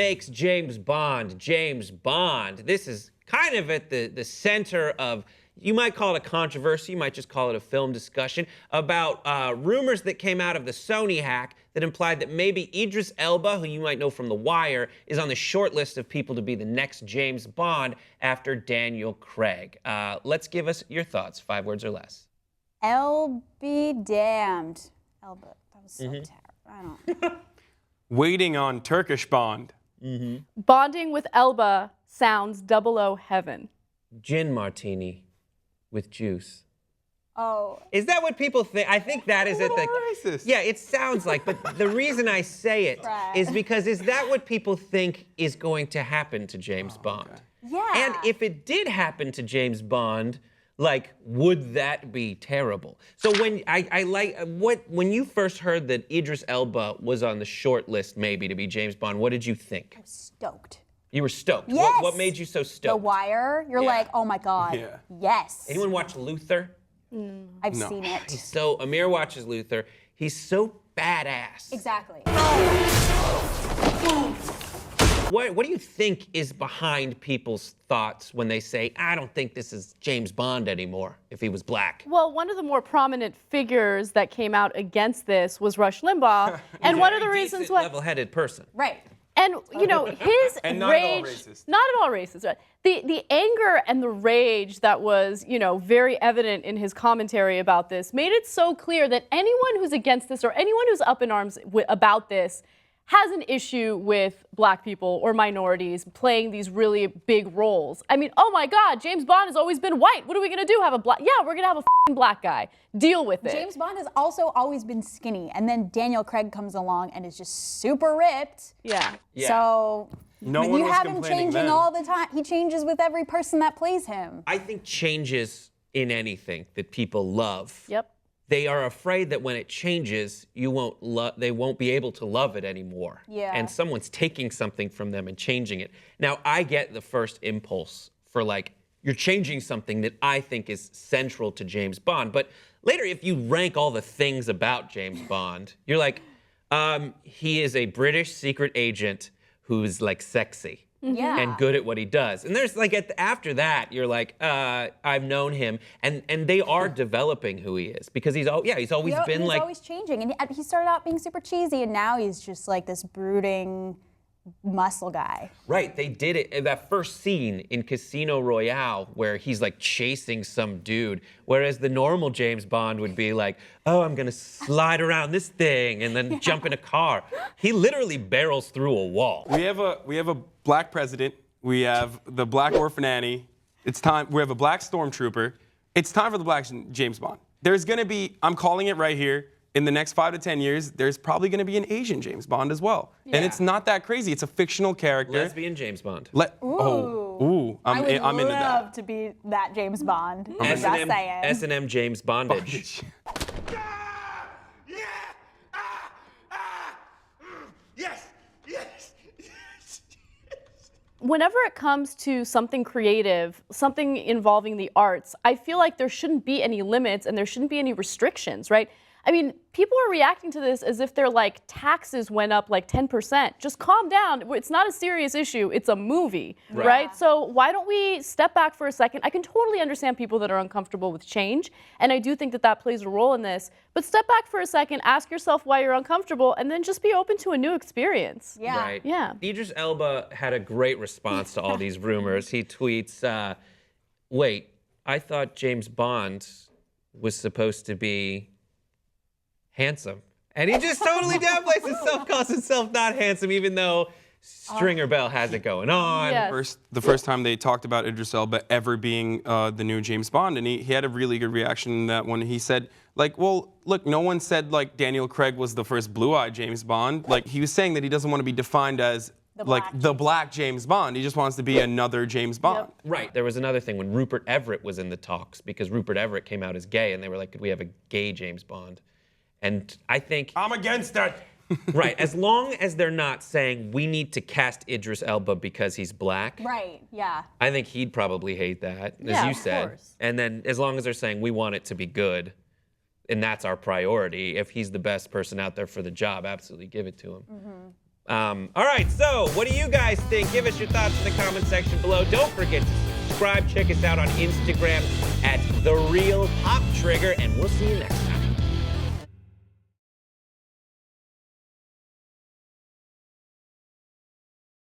makes James Bond James Bond? This is kind of at the center of, you might call it a controversy, you might just call it a film discussion, about rumors that came out of the Sony hack that implied that maybe Idris Elba, who you might know from The Wire, is on the short list of people to be the next James Bond after Daniel Craig. Let's give us your thoughts, 5 words or less. I'll be damned. Elba, that was so terrible. I don't. Waiting on Turkish Bond. Bonding with Elba sounds 00 heaven. Gin martini with juice. Oh. Is that what people think? I think that is at the... Racist. Yeah, it sounds like, but the reason I say it is because is that what people think is going to happen to James Bond? Okay. Yeah. And if it did happen to James Bond, like, would that be terrible? So when when you first heard that Idris Elba was on the short list maybe to be James Bond, what did you think? I was stoked. You were stoked. Yes. What made you so stoked? The Wire. You're like, oh my God. Yeah. Yes. Anyone watch Luther? I've seen it. So Amir watches Luther. He's so badass. Exactly. What do you think is behind people's thoughts when they say, I don't think this is James Bond anymore if he was black? Well, one of the more prominent figures that came out against this was Rush Limbaugh, and one of the reasons why level-headed person. Right. And, you know, his And not rage, at all racist. not at all racist, right? The anger and the rage that was, you know, very evident in his commentary about this made it so clear that anyone who's against this or anyone who's up in arms about this has an issue with black people or minorities playing these really big roles. I mean, oh my God, James Bond has always been white. What are we gonna do? Have a black? Yeah, we're gonna have a f***ing black guy. Deal with it. James Bond has also always been skinny, and then Daniel Craig comes along and is just super ripped. Yeah. So No but one you was have him complaining changing then. all the time. He changes with every person that plays him. I think changes in anything that people love. Yep. They are afraid that when it changes, they won't be able to love it anymore. Yeah. And someone's taking something from them and changing it. Now, I get the first impulse for like, you're changing something that I think is central to James Bond. But later, if you rank all the things about James Bond, you're like, he is a British secret agent who's like sexy. Yeah. And good at what he does. And there's like, after that, you're like, I've known him. And they are developing who he is. Because he's always been he's like... always changing. And he started out being super cheesy, and now he's just like this brooding muscle guy. Right, they did it in that first scene in Casino Royale where he's like chasing some dude, whereas the normal James Bond would be like, oh, I'm gonna slide around this thing and then jump in a car. He literally barrels through a wall. We have a black president. We have the black orphan Annie. It's time. We have a black stormtrooper. It's time for the black James Bond. There's gonna be, I'm calling it right here, in the next 5 to 10 years, there's probably going to be an Asian James Bond as well. Yeah. And it's not that crazy. It's a fictional character. Lesbian James Bond. I'm into that. love to be that James Bond. S&M James Bondage. Whenever it comes to something creative, something involving the arts, I feel like there shouldn't be any limits and there shouldn't be any restrictions, right? I mean, people are reacting to this as if their taxes went up like 10%. Just calm down. It's not a serious issue. It's a movie, right? So why don't we step back for a second? I can totally understand people that are uncomfortable with change, and I do think that plays a role in this. But step back for a second, ask yourself why you're uncomfortable, and then just be open to a new experience. Yeah. Right. Yeah. Idris Elba had a great response to all these rumors. He tweets, wait, I thought James Bond was supposed to be handsome. And he just totally downplays himself, calls himself not handsome, even though Stringer Bell has it going on. Yes. The first time they talked about Idris Elba ever being the new James Bond, and he had a really good reaction in that one. He said, like, well, look, no one said, like, Daniel Craig was the first blue-eyed James Bond. Like, he was saying that he doesn't want to be defined as, the black James Bond. He just wants to be another James Bond. Yep. Right. There was another thing when Rupert Everett was in the talks, because Rupert Everett came out as gay, and they were like, could we have a gay James Bond? And I think... I'm against it. Right. As long as they're not saying we need to cast Idris Elba because he's black. Right, yeah. I think he'd probably hate that, as Yeah, you of said. course. And then as long as they're saying we want it to be good, and that's our priority, if he's the best person out there for the job, absolutely give it to him. All right, so what do you guys think? Give us your thoughts in the comment section below. Don't forget to subscribe. Check us out on Instagram at @TheRealPopTrigger, and we'll see you next time.